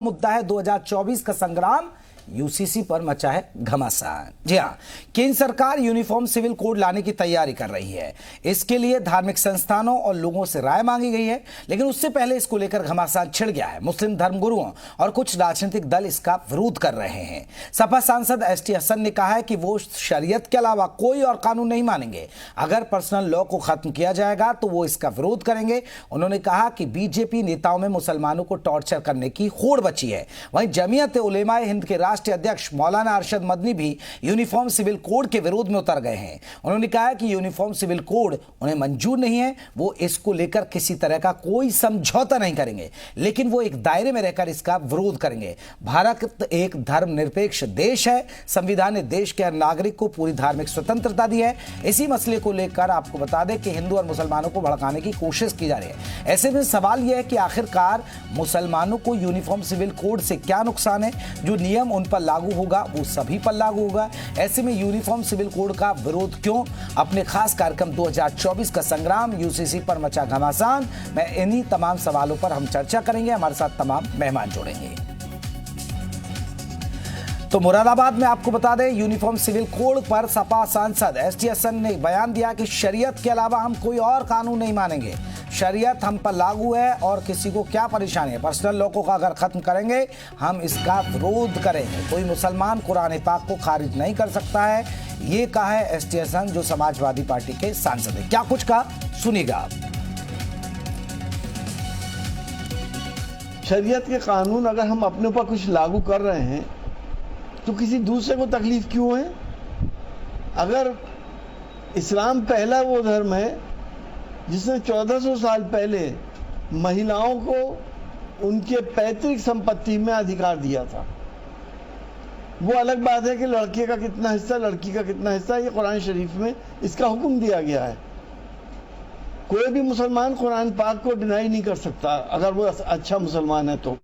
मुद्दा है 2024 का संग्राम। यूसीसी पर मचा है घमासान। जी हां, केंद्र सरकार यूनिफॉर्म सिविल कोड लाने की तैयारी कर रही है। इसके लिए धार्मिक संस्थानों और लोगों से राय मांगी गई है, लेकिन उससे पहले इसको लेकर घमासान छिड़ गया है। मुस्लिम धर्मगुरुओं और कुछ राजनीतिक दल इसका विरोध कर रहे हैं। सपा सांसद एसटी हसन ने कहा है कि वो शरीयत के अलावा कोई और कानून नहीं मानेंगे। अगर पर्सनल लॉ को खत्म किया जाएगा तो वो इसका विरोध करेंगे। उन्होंने कहा कि बीजेपी नेताओं में मुसलमानों को टॉर्चर करने की होड़ बची है। वहीं जमीयत उलेमाए हिंद के राष्ट्रीय अध्यक्ष मौलाना अरशद मदनी भी यूनिफॉर्म सिविल कोड के विरोध में उतर गए हैं। उन्होंने कहा कि यूनिफॉर्म सिविल कोड उन्हें मंजूर नहीं है, वो इसको लेकर किसी तरह का कोई समझौता नहीं करेंगे, लेकिन वो एक दायरे में रहकर इसका विरोध करेंगे। भारत एक धर्मनिरपेक्ष देश है। संविधान ने देश के हर नागरिक को पूरी धार्मिक स्वतंत्रता दी है। इसी मसले को लेकर आपको बता दें कि हिंदू और मुसलमानों को भड़काने की कोशिश की जा रही है। ऐसे में सवाल यह है कि आखिरकार मुसलमानों को यूनिफॉर्म सिविल कोड से क्या नुकसान है? जो नियम उन पर लागू होगा वो सभी पर लागू होगा। ऐसे में यूनिफॉर्म सिविल कोड का विरोध क्यों? अपने खास कार्यक्रम 2024 का संग्राम यूसीसी पर मचा घमासान में इन्हीं तमाम सवालों पर हम चर्चा करेंगे। हमारे साथ तमाम मेहमान जुड़ेंगे। तो मुरादाबाद में आपको बता दें, यूनिफॉर्म सिविल कोड पर सपा सांसद एसटी हसन ने बयान दिया कि शरीयत के अलावा हम कोई और कानून नहीं मानेंगे। शरीयत हम पर लागू है और किसी को क्या परेशानी है। पर्सनल लॉ को अगर खत्म करेंगे हम इसका विरोध करेंगे। कोई मुसलमान कुरान पाक को खारिज नहीं कर सकता है, ये कहा है एसटी हसन, जो समाजवादी पार्टी के सांसद है। क्या कुछ कहा, सुनिएगा आप। शरीयत के कानून अगर हम अपने ऊपर कुछ लागू कर रहे हैं तो किसी दूसरे को तकलीफ क्यों है? अगर इस्लाम पहला वो धर्म है जिसने 1400 साल पहले महिलाओं को उनके पैतृक संपत्ति में अधिकार दिया था। वो अलग बात है कि लड़के का कितना हिस्सा, लड़की का कितना हिस्सा, ये कुरान शरीफ में इसका हुक्म दिया गया है। कोई भी मुसलमान कुरान पाक को डिनाई नहीं कर सकता अगर वो अच्छा मुसलमान है तो।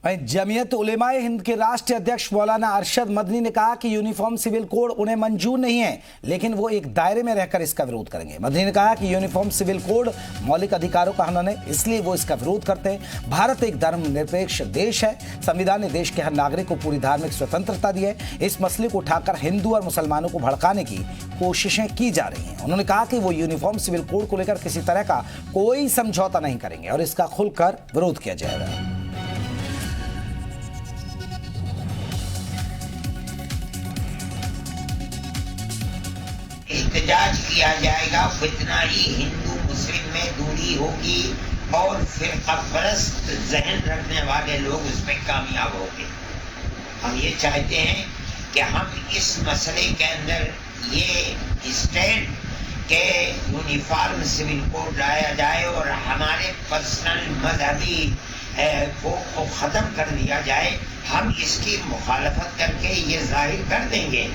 जमीयत उलेमाए हिंद के राष्ट्रीय अध्यक्ष मौलाना अरशद मदनी ने कहा कि यूनिफॉर्म सिविल कोड उन्हें मंजूर नहीं है, लेकिन वो एक दायरे में रहकर इसका विरोध करेंगे। मदनी ने कहा कि यूनिफॉर्म सिविल कोड मौलिक अधिकारों का हनन है, इसलिए वो इसका विरोध करते हैं। भारत एक धर्मनिरपेक्ष देश है। संविधान ने देश के हर नागरिक को पूरी धार्मिक स्वतंत्रता दी है। इस मसले को उठाकर हिंदू और मुसलमानों को भड़काने की कोशिशें की जा रही हैं। उन्होंने कहा कि वो यूनिफॉर्म सिविल कोड को लेकर किसी तरह का कोई समझौता नहीं करेंगे और इसका खुलकर विरोध किया जाएगा। एहतजाज किया जाएगा, जितना ही हिंदू मुस्लिम में दूरी होगी और फिरकापरस्त जहन रखने वाले लोग उसमें कामयाब होंगे। हम ये चाहते हैं कि हम इस मसले के अंदर ये स्टैंड के यूनिफॉर्म सिविल कोड लाया जाए और हमारे पर्सनल मजहबी को ख़त्म कर दिया जाए। हम इसकी मुखालफत करके ये जाहिर कर देंगे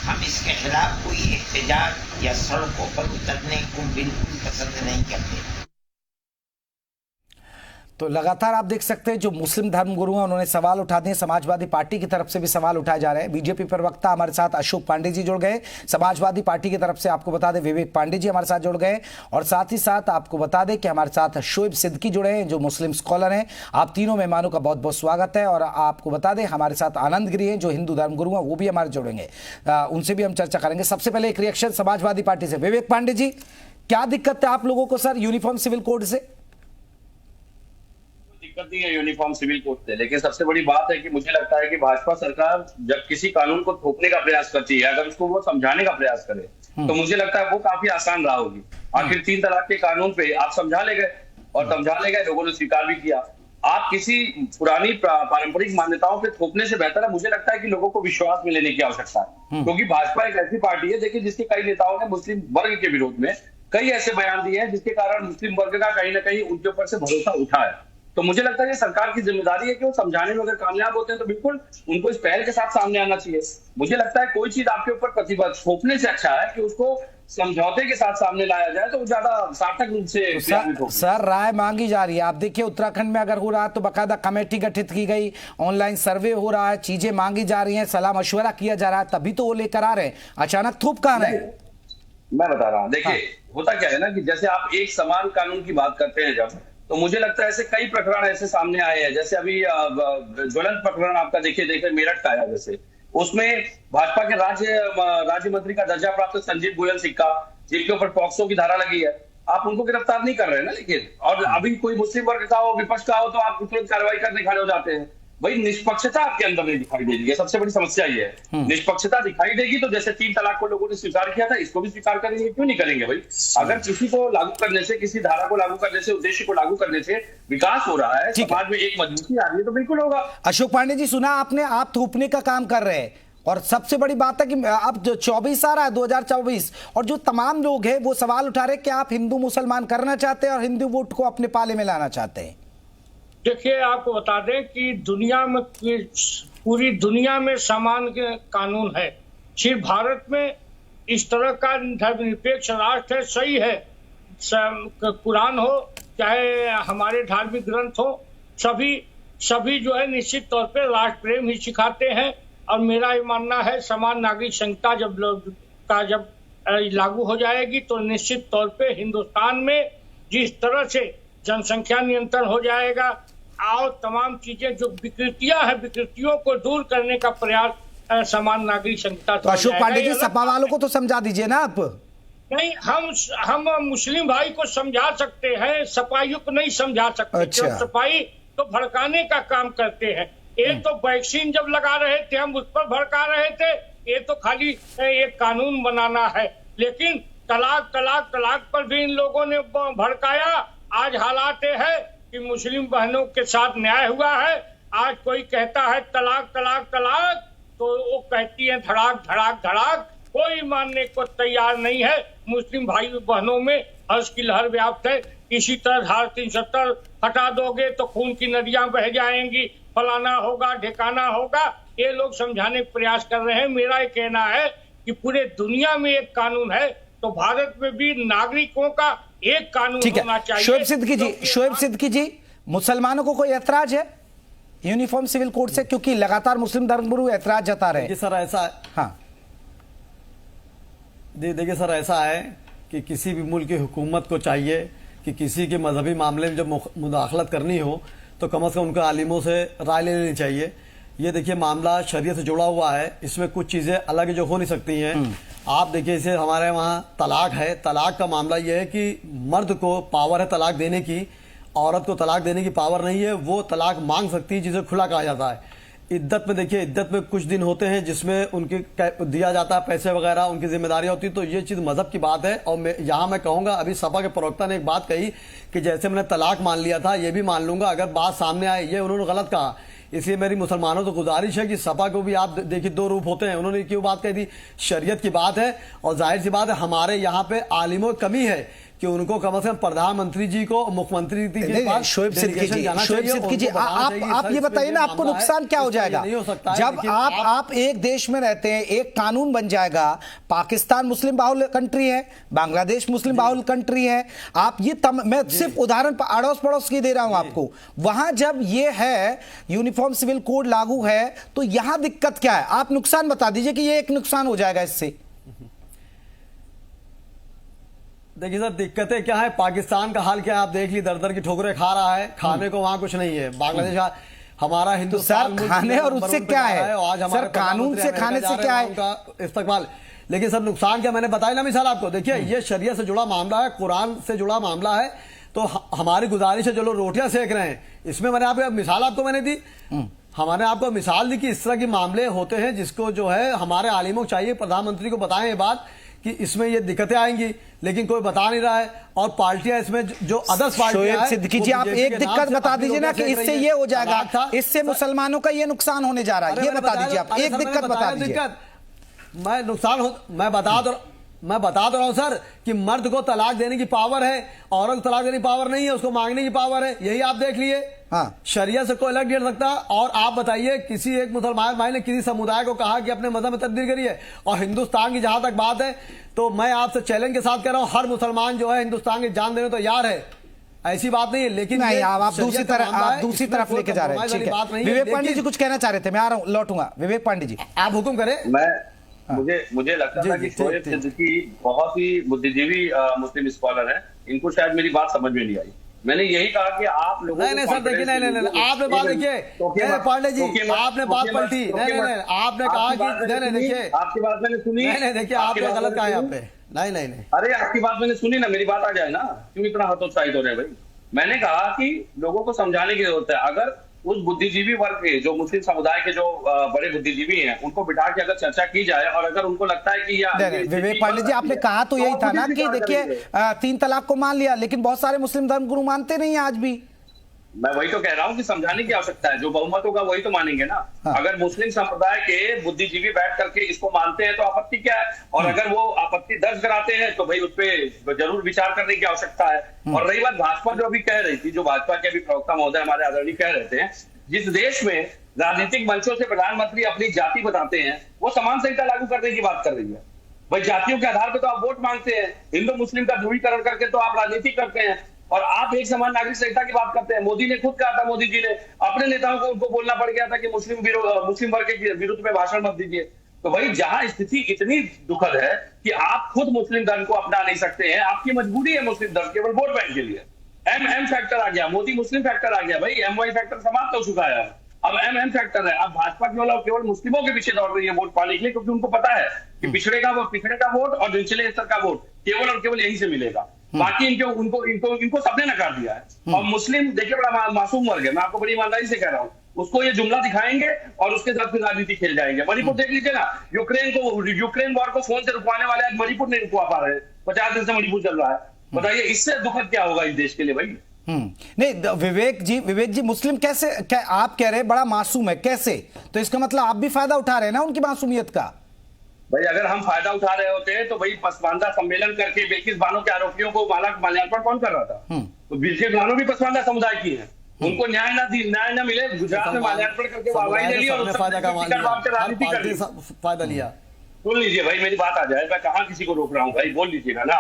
हम इसके खिलाफ कोई एहतजाज या सड़कों पर उतरने को बिल्कुल पसंद नहीं करते। तो लगातार आप देख सकते हैं जो मुस्लिम धर्मगुरु हैं उन्होंने सवाल उठा दिए। समाजवादी पार्टी की तरफ से भी सवाल उठाए जा रहे हैं। बीजेपी प्रवक्ता हमारे साथ अशोक पांडे जी जुड़ गए। समाजवादी पार्टी की तरफ से आपको बता दें विवेक पांडे जी हमारे साथ जुड़ गए, और साथ ही साथ आपको बता दें कि हमारे साथ शोएब सिद्दीकी जुड़े हैं जो मुस्लिम स्कॉलर हैं। आप तीनों मेहमानों का बहुत बहुत स्वागत है। और आपको बता दें हमारे साथ आनंद गिरी हैं जो हिंदू धर्मगुरु हैं, वो भी हमारे जुड़ेंगे, उनसे भी हम चर्चा करेंगे। सबसे पहले एक रिएक्शन समाजवादी पार्टी से। विवेक पांडे जी, क्या दिक्कत है आप लोगों को सर यूनिफॉर्म सिविल कोड से? दिक्कत नहीं है यूनिफॉर्म सिविल कोड से, लेकिन सबसे बड़ी बात है कि मुझे लगता है कि भाजपा सरकार जब किसी कानून को थोपने का प्रयास करती है, अगर उसको वो समझाने का प्रयास करे तो मुझे लगता है वो काफी आसान रहा होगी। आखिर 3 तलाक के कानून पे आप समझा ले गए और समझा ले गए, लोगों ने स्वीकार भी किया। आप किसी पुरानी पारंपरिक मान्यताओं पे थोपने से बेहतर है मुझे लगता है कि लोगों को विश्वास में लेने की आवश्यकता है, क्योंकि भाजपा एक ऐसी पार्टी है देखिए जिसके कई नेताओं ने मुस्लिम वर्ग के विरोध में कई ऐसे बयान दिए हैं जिसके कारण मुस्लिम वर्ग का कहीं ना कहीं उनके ऊपर से भरोसा उठा है। तो मुझे लगता है ये सरकार की जिम्मेदारी है कि वो समझाने में अगर कामयाब होते हैं तो बिल्कुल उनको इस पहल के साथ सामने आना चाहिए। मुझे लगता है कोई चीज आपके ऊपर प्रतिबद्ध थोपने से अच्छा है कि उसको समझौते के साथ सामने लाया जाए तो वो ज्यादा सार्थक रूप से तो सर राय मांगी जा रही है। आप देखिए उत्तराखंड में अगर हो रहा है तो बाकायदा कमेटी गठित की गई, ऑनलाइन सर्वे हो रहा है, चीजें मांगी जा रही हैं, सलाह मशवरा किया जा रहा है, तभी तो वो लेकर आ रहे हैं। अचानक थोप कहां रहे? मैं बता रहा हूं, देखिए होता क्या है ना कि जैसे आप एक समान कानून की बात करते हैं जब तो मुझे लगता है ऐसे कई प्रकरण ऐसे सामने आए हैं, जैसे अभी ज्वलंत प्रकरण आपका देखिए मेरठ का आया, जैसे उसमें भाजपा के राज्य मंत्री का दर्जा प्राप्त संजीव गोयल सिक्का, जिनके ऊपर पॉक्सो की धारा लगी है, आप उनको गिरफ्तार नहीं कर रहे हैं ना। लेकिन और अभी कोई मुस्लिम वर्ग का हो, विपक्ष का हो, तो आप तुरंत कार्रवाई करने खड़े हो जाते हैं। भाई निष्पक्षता आपके अंदर नहीं दिखाई दे रही है, सबसे बड़ी समस्या ये है। निष्पक्षता दिखाई देगी तो जैसे 3 तलाक को लोगों ने स्वीकार किया था, इसको भी स्वीकार करेंगे, क्यों नहीं करेंगे भाई? अगर किसी को लागू करने से, किसी धारा को लागू करने से, उद्देश्य को लागू करने से विकास हो रहा है, समाज में एक मजबूती आ रही है, तो बिल्कुल होगा। अशोक पांडे जी, सुना आपने, आप थोपने का काम कर रहे हैं, और सबसे बड़ी बात है कि अब 24 आ रहा है 2024, और जो तमाम लोग हैं वो सवाल उठा रहे हैं कि आप हिंदू मुसलमान करना चाहते हैं और हिंदू वोट को अपने पाले में लाना चाहते हैं। देखिए, आपको बता दें कि दुनिया में, पूरी दुनिया में समान के कानून है, सिर्फ भारत में इस तरह का धर्मनिरपेक्ष राष्ट्र है। सही है, कुरान हो चाहे हमारे धार्मिक ग्रंथ हो, सभी जो है निश्चित तौर पे राष्ट्र प्रेम ही सिखाते हैं। और मेरा ये मानना है समान नागरिक संहिता जब लागू हो जाएगी तो निश्चित तौर पे हिंदुस्तान में जिस तरह से जनसंख्या नियंत्रण हो जाएगा और तमाम चीजें जो विकृतियां हैं, विकृतियों को दूर करने का प्रयास समान नागरिक संहिता। तो अशोक पांडे जी, सपा वालों को तो समझा दीजिए ना आप। नहीं, हम मुस्लिम भाई को समझा सकते हैं, सपाइयों को नहीं समझा सकते। अच्छा। सपाई तो भड़काने का काम करते हैं। एक तो वैक्सीन जब लगा रहे थे हम उस पर भड़का रहे थे, ये तो खाली एक कानून बनाना है। लेकिन तलाक पर भी इन लोगों ने भड़काया। आज हालात है कि मुस्लिम बहनों के साथ न्याय हुआ है। आज कोई कहता है तलाक तो वो कहती है धड़ाक धड़ाक धड़ाक, कोई मानने को तैयार नहीं है। मुस्लिम भाई बहनों में हर्ष की लहर व्याप्त है। इसी तरह धारा 370 हटा दोगे तो खून की नदियां बह जाएंगी, फलाना होगा, ठिकाना होगा। ये लोग समझाने का प्रयास कर रहे हैं। मेरा ये कहना है कि पूरे दुनिया में एक कानून है तो भारत में भी नागरिकों का एक कानून होना चाहिए। शोएब सिद्दीकी जी, मुसलमानों को कोई ऐतराज है यूनिफॉर्म सिविल कोड से? क्योंकि लगातार मुस्लिम धर्मगुरु ऐतराज जता रहे हैं। सर ऐसा है, हाँ देखिए सर, ऐसा है कि किसी भी मुल्क की हुकूमत को चाहिए कि किसी के मजहबी मामले में जब मुदाखलत करनी हो तो कम से कम उनके आलिमों से राय ले लेनी चाहिए। ये देखिए मामला शरीयत से जुड़ा हुआ है, इसमें कुछ चीज़ें अलग जो हो नहीं सकती हैं। आप देखिए, इसे हमारे वहाँ तलाक है, तलाक का मामला ये है कि मर्द को पावर है तलाक देने की, औरत को तलाक देने की पावर नहीं है। वो तलाक मांग सकती है जिसे खुला कहा जाता है। इद्दत में देखिए, इद्दत में कुछ दिन होते हैं जिसमें उनके दिया जाता है पैसे वगैरह, उनकी जिम्मेदारियां होती है। तो ये चीज़ मजहब की बात है। और मैं कहूँगा, अभी सपा के प्रवक्ता ने एक बात कही कि जैसे मैंने तलाक मान लिया था, ये भी मान लूंगा अगर बात सामने आए, ये उन्होंने गलत कहा। इसलिए मेरी मुसलमानों से गुजारिश है कि सपा को भी आप देखिए 2 रूप होते हैं। उन्होंने क्यों बात कही थी, शरीयत की बात है, और जाहिर सी बात है हमारे यहाँ पे आलिमों की कमी है कि उनको कम से कम प्रधानमंत्री जी को, मुख्यमंत्री जी के पास शोएब सिद्दीकी जी, आप ये बताइए ना, आपको नुकसान क्या हो जाएगा जब आप एक देश में रहते हैं, एक कानून बन जाएगा। पाकिस्तान मुस्लिम बाहुल कंट्री है, बांग्लादेश मुस्लिम बाहुल कंट्री है। आप ये मैं सिर्फ उदाहरण अड़ोस पड़ोस की दे रहा हूं आपको। वहां जब ये है यूनिफॉर्म सिविल कोड लागू है तो यहां दिक्कत क्या है? आप नुकसान बता दीजिए कि ये एक नुकसान हो जाएगा इससे। देखिए सर, दिक्कतें क्या है, पाकिस्तान का हाल क्या है आप देख ली, दर दर की ठोकरें खा रहा है, खाने को वहां कुछ नहीं है। बांग्लादेश हमारा हिंदुस्तान तो खाने और उससे क्या है, आज सर कानून से खाने से क्या है उनका इस्तेमाल। लेकिन सर नुकसान क्या, मैंने बताया ना मिसाल आपको। देखिए ये शरीयत से जुड़ा मामला है, कुरान से जुड़ा मामला है। तो हमारी गुजारिश है, जो लोग रोटियां सेक रहे हैं, इसमें मैंने आपको मिसाल मैंने दी, हमारे आपको मिसाल दी कि इस तरह के मामले होते हैं जिसको जो है हमारे आलिमों को चाहिए, प्रधानमंत्री को बताएं ये बात कि इसमें ये दिक्कतें आएंगी, लेकिन कोई बता नहीं रहा है। और पार्टियां इसमें जो अदर्स पार्टियां, सिद्दीकी जी, आप एक दिक्कत बता दीजिए ना कि इससे ये हो जाएगा, इससे मुसलमानों का ये नुकसान होने जा रहा है, ये बता दीजिए आप। एक दिक्कत बता दीजिए। मैं बता दो रहा हूं सर कि मर्द को तलाक देने की पावर है, औरत को तलाक देने की पावर नहीं है, उसको मांगने की पावर है। यही आप देख लिए। हाँ। शरिया से कोई अलग नहीं हट सकता। और आप बताइए, किसी एक मुसलमान भाई ने किसी समुदाय को कहा कि अपने मजहब में तब्दील करिए, और हिंदुस्तान की जहां तक बात है तो मैं आपसे चैलेंज के साथ कह रहा हूं, हर मुसलमान जो है हिंदुस्तान की जान देने तो तैयार है, ऐसी बात नहीं है। लेकिन नहीं, आप दूसरी तरफ लेके जा रहे हैं। ठीक है, विवेक पांडे जी कुछ कहना चाह रहे थे, मैं आ रहा हूं, लौटूंगा। विवेक पांडे जी, आप हुक्म करें। मुझे लगता था कि शोएब सिद्दीकी बहुत ही बुद्धिजीवी मुस्लिम स्कॉलर हैं, इनको शायद मेरी बात समझ में नहीं आई। मैंने यही कहा कि आप लोगों नहीं सर देखिए, नहीं आपने बात देखिए, पांडे जी आपने बात पलटी, नहीं आपने कहा कि नहीं देखिए, आपकी बात मैंने सुनी, नहीं देखिए आपने गलत कहा यहाँ पे, नहीं अरे आपकी बात मैंने सुनी ना, मेरी बात आ जाए ना, क्यों इतना हतोत्साहित हो रहे हैं भाई। मैंने कहा कि लोगों को समझाने की जरूरत है। अगर उस बुद्धिजीवी वर्ग के, जो मुस्लिम समुदाय के जो बड़े बुद्धिजीवी हैं, उनको बिठा के अगर चर्चा की जाए और अगर उनको लगता है कि विवेक पांडे जी आपने कहा तो यही था ना कि देखिए 3 तलाक को मान लिया, लेकिन बहुत सारे मुस्लिम धर्मगुरु मानते नहीं आज भी। मैं वही तो कह रहा हूँ कि समझाने की आवश्यकता है। जो बहुमत होगा वही तो मानेंगे ना। हाँ। अगर मुस्लिम संप्रदाय के बुद्धिजीवी बैठ करके इसको मानते हैं तो आपत्ति क्या है, और अगर वो आपत्ति दर्ज कराते हैं तो भाई उस पर जरूर विचार करने की आवश्यकता है। और रही बात भाजपा जो अभी कह रही थी, जो भाजपा के अभी प्रवक्ता महोदय हमारे आदरणीय कह रहे थे, जिस देश में राजनीतिक मंचों से प्रधानमंत्री अपनी जाति बताते हैं, वो समान संहिता लागू करने की बात कर रही है। भाई जातियों के आधार पर तो आप वोट मांगते हैं, हिंदू मुस्लिम का ध्रुवीकरण करके तो आप राजनीति करते हैं, और आप एक समान नागरिक संहिता की बात करते हैं। मोदी ने खुद कहा था, मोदी जी ने अपने नेताओं को उनको बोलना पड़ गया था कि मुस्लिम वर्ग के विरुद्ध में भाषण मत दीजिए। तो भाई जहां स्थिति इतनी दुखद है कि आप खुद मुस्लिम धर्म को अपना नहीं सकते हैं, आपकी मजबूरी है मुस्लिम धर्म केवल वोट बैंक के लिए। एम फैक्टर आ गया, मोदी मुस्लिम फैक्टर आ गया, भाई MY फैक्टर समाप्त हो चुका है। अब M फैक्टर है। अब भाजपा केवल मुस्लिमों के पीछे दौड़ रही है वोट पाने के लिए, क्योंकि उनको पता है कि पिछड़े का वोट और निचले स्तर का वोट केवल और केवल यहीं से मिलेगा। बाकी इनको सबने नकार दिया है। और मुस्लिम देखिए बड़ा मासूम वर्ग है, मैं आपको बड़ी ईमानदारी से कह रहा हूँ, उसको ये जुमला दिखाएंगे और उसके साथ फिर राजनीति खेल जाएंगे। मणिपुर देख लीजिए ना, यूक्रेन वॉर को फोन से रुकवाने वाले आज मणिपुर नहीं रुकवा पा रहे। 50 दिन से मणिपुर चल रहा है। बताइए इससे दुखद क्या होगा इस देश के लिए भाई। नहीं विवेक जी मुस्लिम कैसे आप कह रहे हैं बड़ा मासूम है, कैसे? तो इसका मतलब आप भी फायदा उठा रहे हैं ना उनकी मासूमियत का। भाई अगर हम फायदा उठा रहे होते तो भाई पसमानदा सम्मेलन करके बेकिस बानों के आरोपियों को माल्यार्पण कौन कर रहा था? तो बेकिस बानों भी पसमानदा समुदाय की है, उनको न्याय न मिले, गुजरात में माल्यार्पण करके वाहवाही ले ली और फायदा लिया। सुन लीजिए भाई, मेरी बात आ जाए, मैं कहाँ किसी को रोक रहा हूँ भाई, बोल लीजिएगा ना,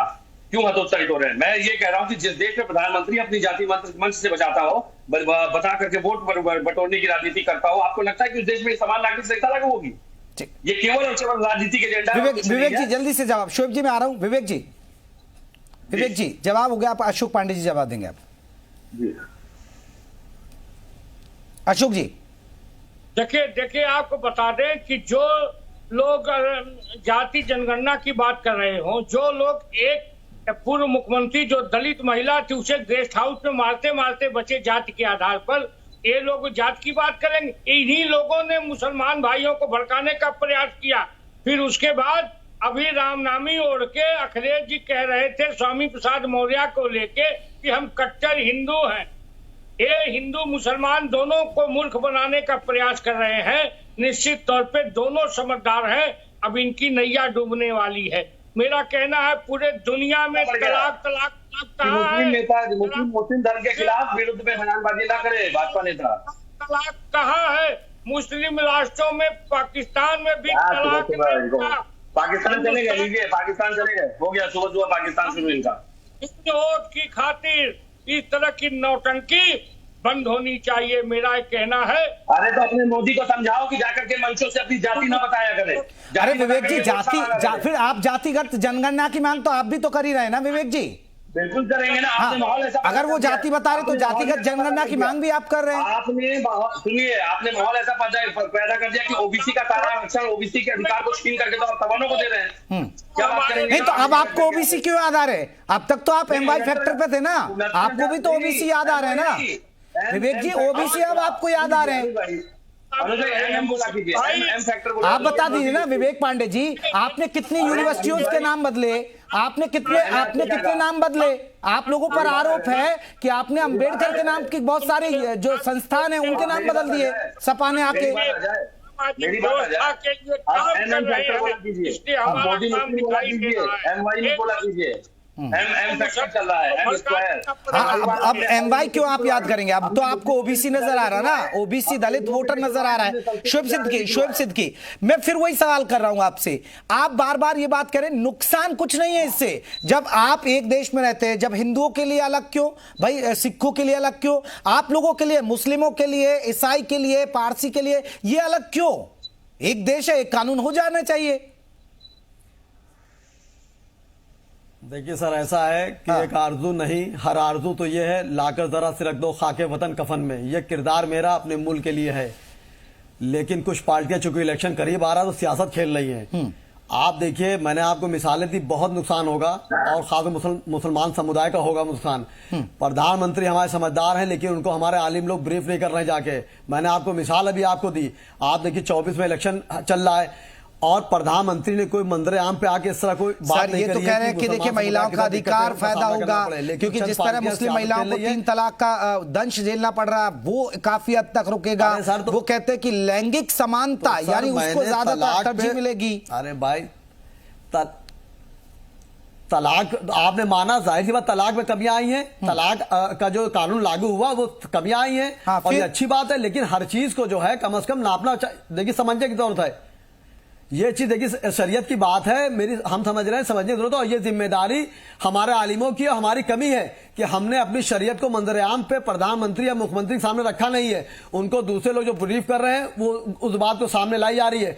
क्यों हतोत्साहित हो रहे हैं। मैं ये कह रहा हूँ कि जिस देश में प्रधानमंत्री अपनी जाति मंच से बचाता हो, बता करके वोट बटोरने की राजनीति करता हो, आपको लगता है कि उस देश में समान नागरिक संहिता लागू होगी? ये केवल और केवल राजनीतिक एजेंडा है। विवेक जी जल्दी से जवाब। शोएब जी मैं आ रहा हूं। विवेक जी जवाब हो गया, आप अशोक पांडे जी जवाब देंगे। आप अशोक जी देखिए आपको बता दें कि जो लोग जाति जनगणना की बात कर रहे हो, जो लोग एक पूर्व मुख्यमंत्री जो दलित महिला थी उसे गेस्ट हाउस में मारते मारते बचे जाति के आधार पर, ये लोग जाति की बात करेंगे? इन्हीं लोगों ने मुसलमान भाइयों को भड़काने का प्रयास किया। फिर उसके बाद अभी रामनामी ओढ़ के अखिलेश जी कह रहे थे स्वामी प्रसाद मौर्य को लेके कि हम कट्टर हिंदू हैं। ये हिंदू मुसलमान दोनों को मूर्ख बनाने का प्रयास कर रहे हैं। निश्चित तौर पे दोनों समझदार हैं। अब इनकी नैया डूबने वाली है। मेरा कहना है पूरे दुनिया में तलाक मुस्लिम धर्म के खिलाफ विरुद्ध में बयानबाजी ना करे भाजपा नेता। तलाक कहाँ है? मुस्लिम राष्ट्रों में, पाकिस्तान में भी तलाक। पाकिस्तान चले गए, लीजिए पाकिस्तान चले गए, हो गया सुबह पाकिस्तान शुरू इनका। वोट की खातिर इस तरह की नौटंकी बंद होनी चाहिए, मेरा कहना है। अरे तो अपने मोदी को समझाओ कि जाकर के मंचों से अपनी जाति ना बताया करे। अरे विवेक जी फिर आप जातिगत जनगणना की मांग तो आप भी तो कर ही रहे हैं ना विवेक जी? बिल्कुल करेंगे ना। आपने माहौल ऐसा, अगर वो जाति बता रहे तो जातिगत जनगणना की मांग भी आप कर रहे हैं। आपने माहौल ऐसा पैदा कर दिया कि ओबीसी का सारा आरक्षण, ओबीसी के अधिकार को छीन करके तो आप तवानों को दे रहे हैं। क्या बात करेंगे? नहीं तो अब आपको ओबीसी क्यों याद आ रहे? अब तक तो आप MY फैक्टर पे थे ना, आपको भी तो ओबीसी याद आ रहे हैं ना विवेक जी? ओबीसी अब आपको याद आ रहे हैं। आप बता दीजिए ना विवेक पांडे जी, आपने कितनी यूनिवर्सिटियों के नाम बदले, आपने कितने नाम बदले? आप लोगों पर आरोप है कि आपने अंबेडकर के नाम की बहुत सारे जो संस्थान है उनके नाम बदल दिए सपा ने आके। मेरी बात आ जाए, चल रहा है अब MY क्यों आप याद करेंगे? अब तो आपको ओबीसी नजर आ रहा ना, ओबीसी दलित वोटर नजर आ रहा है। शोएब सिद्दीकी मैं फिर वही सवाल कर रहा हूं आपसे। आप बार बार ये बात करें, नुकसान कुछ नहीं है इससे। जब आप एक देश में रहते हैं, जब हिंदुओं के लिए अलग क्यों भाई, सिखों के लिए अलग क्यों, आप लोगों के लिए, मुस्लिमों के लिए, ईसाई के लिए, पारसी के लिए ये अलग क्यों? एक देश है, एक कानून हो जाना चाहिए। देखिए सर, ऐसा है कि एक आरजू नहीं, हर आरजू तो ये है लाकर जरा से रख दो खाके वतन कफन में। ये किरदार मेरा अपने मुल्क के लिए है। लेकिन कुछ पार्टियां चूंकि इलेक्शन करीब आ रहा है तो सियासत खेल रही हैं। आप देखिए, मैंने आपको मिसालें दी, बहुत नुकसान होगा और खास मुसलमान समुदाय का होगा नुकसान। प्रधानमंत्री हमारे समझदार हैं, लेकिन उनको हमारे आलिम लोग ब्रीफ नहीं कर रहे हैं जाके। मैंने आपको मिसाल अभी आपको दी। आप देखिए 24 में इलेक्शन चल रहा है और प्रधानमंत्री ने कोई मंजर आम पे आके इस तरह कोई बात नहीं ये तो कह रहे हैं कि देखिए महिलाओं का अधिकार फायदा होगा, क्योंकि जिस तरह मुस्लिम महिलाओं को 3 तलाक का दंश झेलना पड़ रहा है वो काफी हद तक रुकेगा। वो कहते हैं कि लैंगिक समानता यानी उसको ज्यादा तरजीह मिलेगी। अरे भाई, तलाक आपने माना, जाहिर सी बात तलाक में कमियां आई हैं। तलाक का जो कानून लागू हुआ वो कमियां आई हैं और ये अच्छी बात है। लेकिन हर चीज को जो है कम से कम नापना, देखिए समझने की जरूरत है। ये चीज देखिए शरीयत की बात है, हम समझ रहे हैं, समझने की जरूरत है। और ये जिम्मेदारी हमारे आलिमों की और हमारी कमी है कि हमने अपनी शरीयत को मंजर आम पे प्रधानमंत्री या मुख्यमंत्री के सामने रखा नहीं है। उनको दूसरे लोग जो ब्रीफ कर रहे हैं वो उस बात को सामने लाई जा रही है।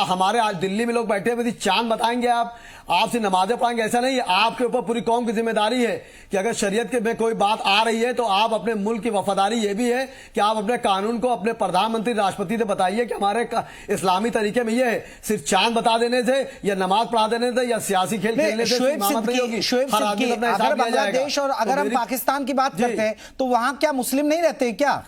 हमारे आज दिल्ली में लोग बैठे हुए चांद बताएंगे, आपसे नमाजें पढ़ाएंगे, ऐसा नहीं है। आपके ऊपर पूरी कौम की जिम्मेदारी है कि अगर शरीयत के में कोई बात आ रही है तो आप अपने मुल्क की वफादारी ये भी है कि आप अपने कानून को अपने प्रधानमंत्री राष्ट्रपति से बताइए कि हमारे इस्लामी तरीके में ये है। सिर्फ चांद बता देने से या नमाज पढ़ा देने से या सियासी खेल खेलने से अगर बांग्लादेश और अगर हम पाकिस्तान की बात करते हैं तो वहां क्या मुस्लिम नहीं रहते क्या?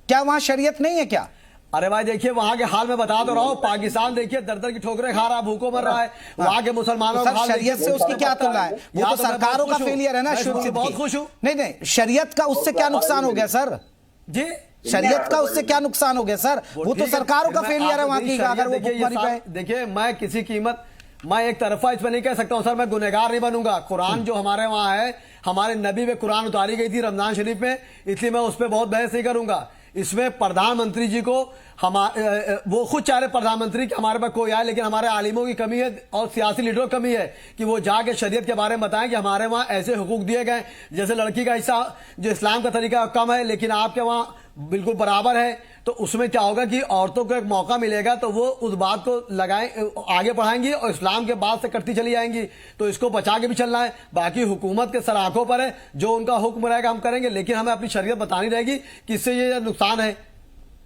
क्या वहां शरीयत नहीं है क्या? अरे भाई देखिए, वहां के हाल में बता दो रहा हूं। पाकिस्तान देखिए दर की ठोकरें खा रहा, भूखों मर रहा है। वहां के मुसलमानों का शरीयत से उसकी क्या तुलना है? वो तो सरकारों का फेलियर है ना। बहुत खुश हूं। नहीं, शरीयत का उससे क्या नुकसान हो गया सर? जी, शरीयत का उससे क्या नुकसान हो गया सर? वो तो सरकारों का फेलियर है वहां की। अगर वो देखिए, मैं किसी कीमत मैं एक तरफा इसमें नहीं कह सकता हूं सर, मैं गुनहगार नहीं बनूंगा। कुरान जो हमारे वहां है, हमारे नबी में कुरान उतारी गई थी रमजान शरीफ में, इसलिए मैं उस पर बहुत बहस नहीं करूंगा। इसमें प्रधानमंत्री जी को वो खुद चाह रहे प्रधानमंत्री कि हमारे पास कोई आए, लेकिन हमारे आलिमों की कमी है और सियासी लीडरों की कमी है कि वो जाके शरीयत के बारे में बताएं कि हमारे वहां ऐसे हुकूक दिए गए, जैसे लड़की का हिस्सा जो इस्लाम का तरीका कम है लेकिन आपके वहां बिल्कुल बराबर है। तो उसमें क्या होगा कि औरतों को एक मौका मिलेगा तो वो उस बात को आगे बढ़ाएंगी और इस्लाम के बाद से करती चली जाएंगी। तो इसको बचा के भी चलना है। बाकी हुकूमत के सराखों पर है, जो उनका हुक्म रहेगा हम करेंगे, लेकिन हमें अपनी शरीयत बतानी रहेगी कि इससे ये नुकसान है।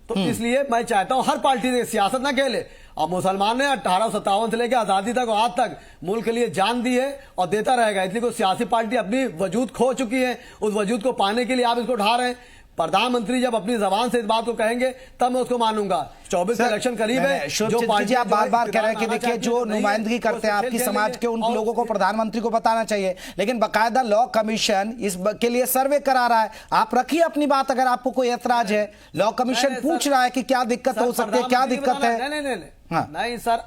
तो इसलिए मैं चाहता हूं हर पार्टी सियासत ना खेले। अब मुसलमान ने 1857 से लेकर आजादी तक और आज तक मुल्क के लिए जान दी है और देता रहेगा। इसलिए कोई सियासी पार्टी अपनी वजूद खो चुकी है, उस वजूद को पाने के लिए आप इसको उठा रहे हैं। प्रधानमंत्री जब अपनी जबान से इस बात को कहेंगे तब मैं उसको मानूंगा। 24 का इलेक्शन करीब है। जो पार्टी आप बार-बार कह रहे हैं कि देखिए जो नुमाइंदगी करते हैं आपकी समाज के, उन लोगों को प्रधानमंत्री को बताना चाहिए, लेकिन बाकायदा लॉ कमीशन इसके लिए सर्वे करा रहा है। आप रखिए अपनी बात अगर आपको कोई ऐतराज है। लॉ कमीशन पूछ रहा है कि क्या दिक्कत हो सकती है, क्या दिक्कत है। नहीं सर,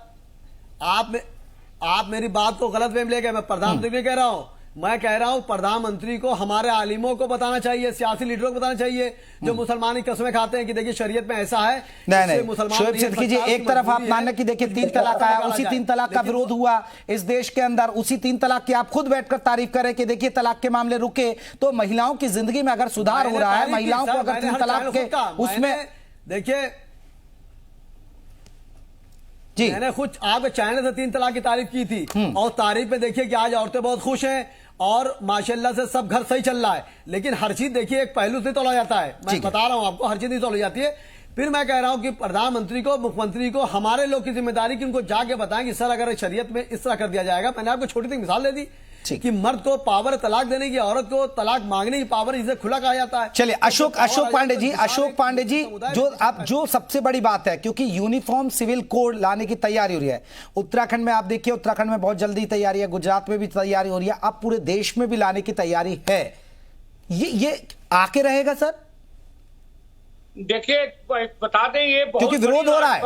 आप मेरी बात को गलत वे में ले गए। मैं प्रधानमंत्री कह रहा हूं, मैं कह रहा हूं प्रधानमंत्री को हमारे आलिमों को बताना चाहिए, सियासी लीडरों को बताना चाहिए जो मुसलमानी कसमें खाते हैं कि देखिए शरीयत में ऐसा है। नहीं, शोएब सिद्दीकी जी, एक तरफ आप मानना कि देखिए 3 तलाक आया, उसी 3 तलाक का विरोध हुआ इस देश के अंदर, उसी 3 तलाक की आप खुद बैठकर तारीफ करें कि देखिए तलाक के मामले रुके तो महिलाओं की जिंदगी में अगर सुधार हो रहा है, महिलाओं को अगर 3 तलाक के उसमें देखिए जी, मैंने खुद आपके चैनल से 3 तलाक की तारीफ की थी और तारीफ में देखिए कि आज औरतें बहुत खुश हैं और माशाल्लाह से सब घर सही चल रहा है। लेकिन हर चीज देखिए एक पहलू से तोड़ा जाता है। मैं बता रहा हूं आपको, हर चीज नहीं तोड़ी जाती है। फिर मैं कह रहा हूं कि प्रधानमंत्री को, मुख्यमंत्री को हमारे लोग की जिम्मेदारी कि उनको जाके बताएं कि सर अगर शरीयत में इस तरह कर दिया जाएगा। मैंने आपको छोटी सी मिसाल दे दी कि मर्द को पावर तलाक देने की, औरत को तलाक मांगने की पावर, इसे खुला कहा जाता है। चलिए अशोक पांडे जी, जो सबसे बड़ी बात है, क्योंकि यूनिफॉर्म सिविल कोड लाने की तैयारी हो रही है उत्तराखंड में। आप देखिए उत्तराखंड में बहुत जल्दी तैयारी है, गुजरात में भी तैयारी हो रही है, अब पूरे देश में भी लाने की तैयारी है। ये आके रहेगा सर? देखिए बता दें, ये क्योंकि विरोध हो रहा है,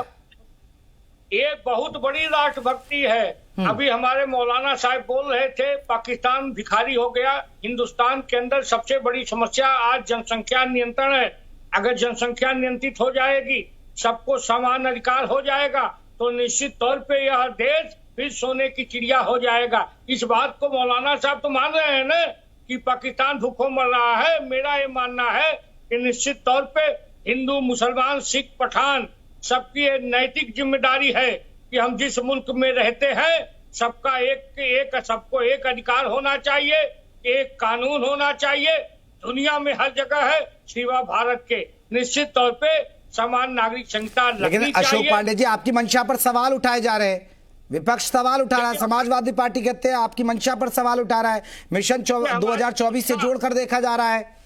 ये बहुत बड़ी राष्ट्रभक्ति है। अभी हमारे मौलाना साहब बोल रहे थे पाकिस्तान भिखारी हो गया। हिंदुस्तान के अंदर सबसे बड़ी समस्या आज जनसंख्या नियंत्रण है। अगर जनसंख्या नियंत्रित हो जाएगी, सबको समान अधिकार हो जाएगा, तो निश्चित तौर पे यह देश फिर सोने की चिड़िया हो जाएगा। इस बात को मौलाना साहब तो मान रहे हैं ना कि पाकिस्तान भूखों मर रहा है। मेरा ये मानना है कि निश्चित तौर पे हिंदू, मुसलमान, सिख, पठान सबकी नैतिक जिम्मेदारी है कि हम जिस मुल्क में रहते हैं सबका सबको एक अधिकार होना चाहिए, एक कानून होना चाहिए। दुनिया में हर जगह है सिवा भारत के। निश्चित तौर पे समान नागरिक संहिता लगनी चाहिए। लेकिन अशोक पांडे जी, आपकी मंशा पर सवाल उठाए जा रहे हैं, विपक्ष सवाल उठा रहा है, समाजवादी पार्टी कहते हैं आपकी मंशा पर सवाल उठा रहा है, मिशन 2024 से जोड़कर देखा जा रहा है।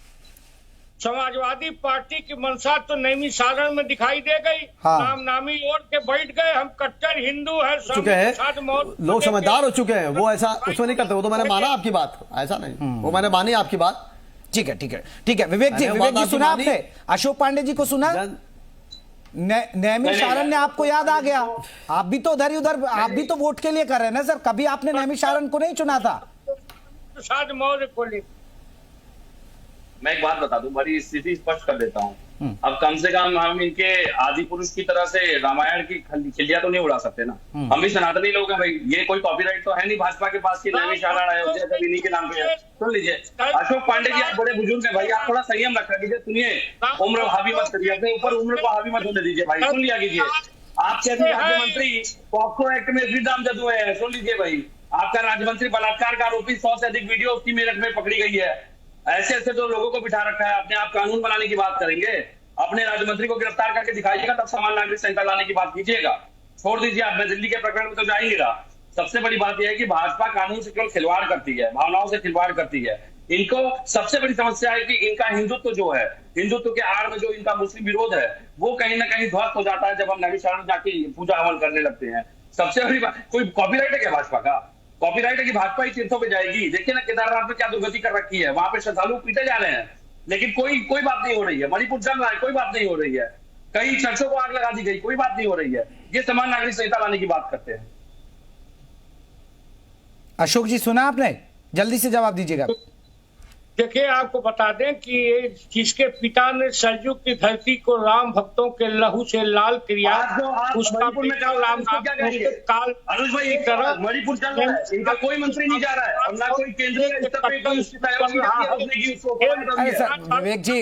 समाजवादी पार्टी की मंशा तो नैमिषारण में दिखाई दे गई। हाँ। नाम नामी ओढ़ के बैठ गए, हम कट्टर हिंदू है, चुके हैं, लोग समझदार हो चुके हैं। वो ऐसा उसमें नहीं करते, वो तो मैंने माना आपकी बात, ऐसा नहीं, वो मैंने मानी आपकी बात। ठीक है, ठीक है, ठीक है। विवेक जी सुना आपने? अशोक पांडे जी को सुना? नैमिषारण ने आपको याद आ गया? आप भी तो उधर आप भी तो वोट के लिए कर रहे हैं ना सर, कभी आपने नैमिषारण को नहीं चुना था? मौर्य को ले मैं एक बात बता दूं, बड़ी स्थिति स्पष्ट कर देता हूं। अब कम से कम हम इनके आदि पुरुष की तरह से रामायण की खिल्लियां तो नहीं उड़ा सकते ना। हम भी सनातनी लोग हैं भाई, ये कोई कॉपीराइट तो है नहीं भाजपा के पास की नैमिषारण अयोध्या कभी इन्हीं के नाम पे है। सुन लीजिए अशोक पांडे जी, आप बड़े बुजुर्ग हैं भाई, आप थोड़ा संयम रखा कीजिए। सुनिए, उम्र हावी मत करिए, अपने ऊपर उम्र को हावी मत होने दीजिए भाई। सुन लिया कीजिए, आपके अभी राज्यमंत्री पॉक्सो एक्ट में श्रीराम जदू है। सुन लीजिए भाई, आपका राज्यमंत्री बलात्कार का आरोपी 100 से अधिक वीडियो उसकी मेरठ में पकड़ी गई है। ऐसे ऐसे तो लोगों को बिठा रखा है, अपने आप कानून बनाने की बात करेंगे, अपने राज्यमंत्री को गिरफ्तार करके दिखाइएगा, तब समान नागरिक संहिता लाने की बात कीजिएगा। छोड़ दीजिए आप, मैं दिल्ली के प्रकरण में तो जा ही नहीं रहा। सबसे बड़ी बात यह है कि भाजपा कानून से केवल खिलवाड़ करती है, भावनाओं से खिलवाड़ करती है। इनको सबसे बड़ी समस्या है कि इनका हिंदुत्व जो है, हिंदुत्व के आड़ में जो इनका मुस्लिम विरोध है, वो कहीं ना कहीं ध्वस्त हो जाता है जब हम नैमिषारण जाके पूजा हवन करने लगते हैं। सबसे बड़ी बात, कोई कॉपीराइट है क्या भाजपा का? कॉपीराइट है कि भाजपा ही तीर्थों पे जाएगी? देखिए ना केदारनाथ में क्या दुर्गति कर रखी है, वहां पे श्रद्धालु पीटे जा रहे हैं, लेकिन कोई बात नहीं हो रही है। मणिपुर चल रहा है, कोई बात नहीं हो रही है। कई चर्चों को आग लगा दी गई, कोई बात नहीं हो रही है। ये समान नागरिक संहिता लाने की बात करते हैं। अशोक जी सुना आपने? जल्दी से जवाब दीजिएगा। देखिए, आपको बता दें कि जिसके पिता ने सरयू की धरती को राम भक्तों के लहू से लाल किया, उसका पिता राम काल अनुज भाई मणिपुर चल रहा है, इनका कोई मंत्री नहीं जा रहा है और ना कोई केंद्रीय विवेक जी,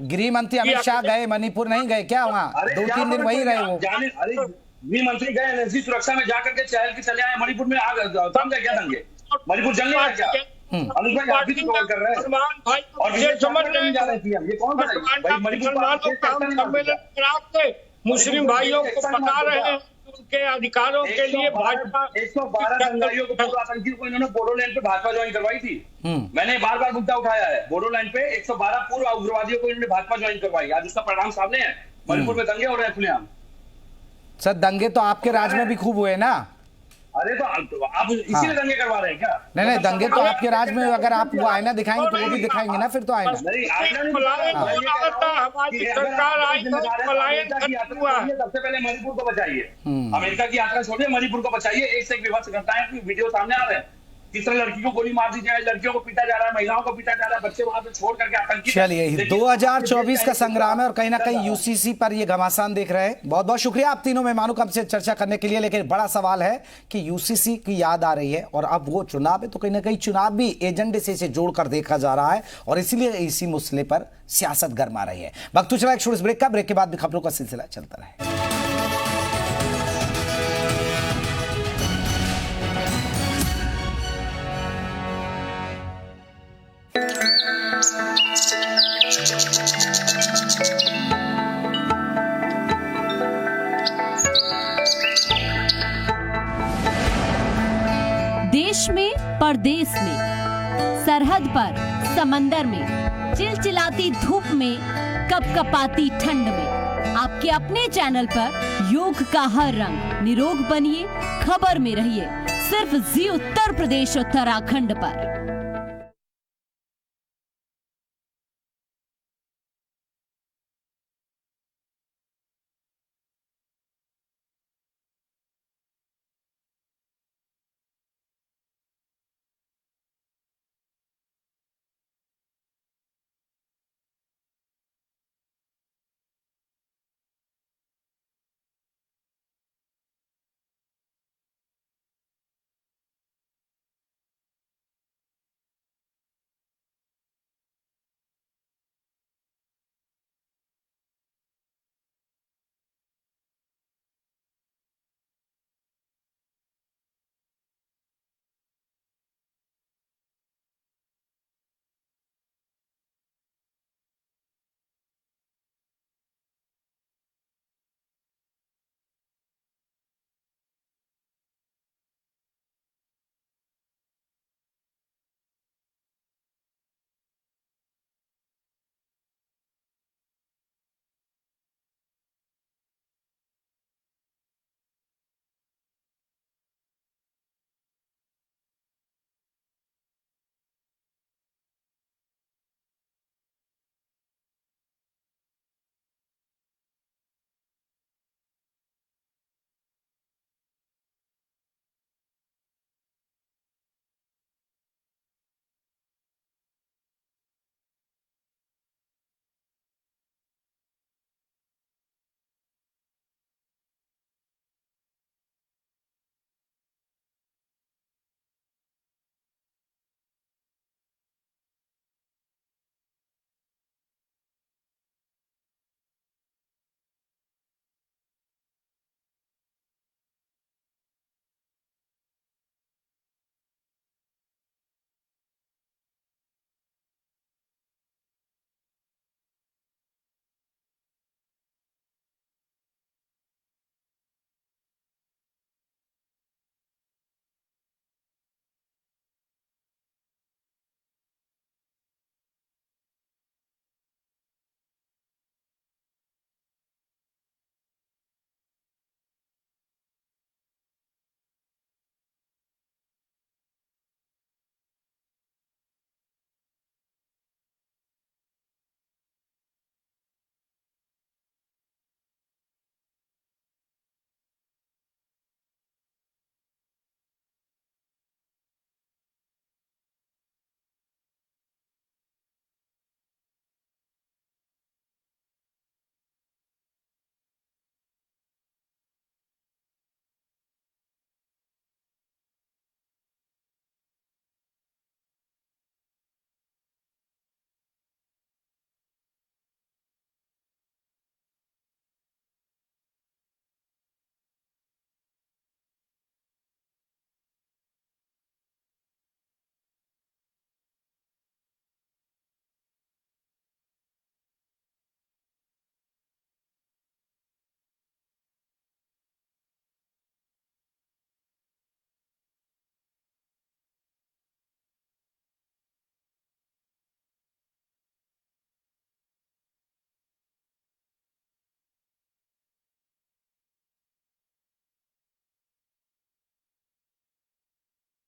गृह मंत्री अमित शाह गए, मणिपुर नहीं गए क्या? वहाँ 2-3 दिन वही रहे वो। गृह मंत्री गए एनएसजी सुरक्षा में जाकर के चहल के चले आए, मणिपुर में आ गए क्या दंगे? मणिपुर जल नहीं क्या? अनुज भाई आप भी तो कवर कर रहे हैं और समझ नहीं जा रही थी। ये कौन मुस्लिम भाइयों को बता रहे हैं उनके अधिकारों के लिए भाजपा 112 दंगाइयों को, पूर्व आतंकियों को इन्होंने बोडोलैंड पे भाजपा ज्वाइन करवाई थी। मैंने बार बार मुद्दा उठाया है, बोडोलैंड पे 112 पूर्व उग्रवादियों को इन्होंने भाजपा ज्वाइन करवाई। आज उसका परिणाम सामने है, मणिपुर में दंगे हो रहे हैं खुलेआम। सर दंगे तो आपके राज में भी खूब हुए ना? अरे तो आप इसीलिए दंगे करवा रहे हैं क्या? नहीं, दंगे तो आपके राज में, अगर आप वो आईना दिखाएंगे तो वो भी दिखाएंगे ना फिर तो आईना। नहीं, आईना नहीं, हमारी सरकार आई तो पलायन सबसे पहले मणिपुर को बचाइए, अमेरिका की यात्रा छोड़िए, मणिपुर को बचाइए। एक से एक विभत्स घटनाएं वीडियो सामने आ रहे हैं, किस तरह लड़की को गोली मार दी जाए, लड़कियों को पीटा जा रहा है, महिलाओं को पीटा जा रहा है, बच्चे वहां से छोड़ करके आतंकी। चलिए 2024 का संग्राम है और कहीं ना कहीं यूसीसी पर ये घमासान देख रहे हैं। बहुत बहुत शुक्रिया आप तीनों मेहमानों का हमसे चर्चा करने के लिए। लेकिन बड़ा सवाल है कि यूसीसी की याद आ रही है और अब वो चुनाव है, तो कहीं ना कहीं चुनाव भी एजेंडे से इसे जोड़कर देखा जा रहा है और इसीलिए इसी मसले पर सियासत गर्मा रही है। वक्त चला एक छोटे ब्रेक का, ब्रेक के बाद भी खबरों का सिलसिला चलता रहे। देश में, परदेश में, सरहद पर, समंदर में, चिलचिलाती धूप में, कपकपाती ठंड में, आपके अपने चैनल पर योग का हर रंग। निरोग बनिए, खबर में रहिए, सिर्फ जी उत्तर प्रदेश उत्तराखंड पर।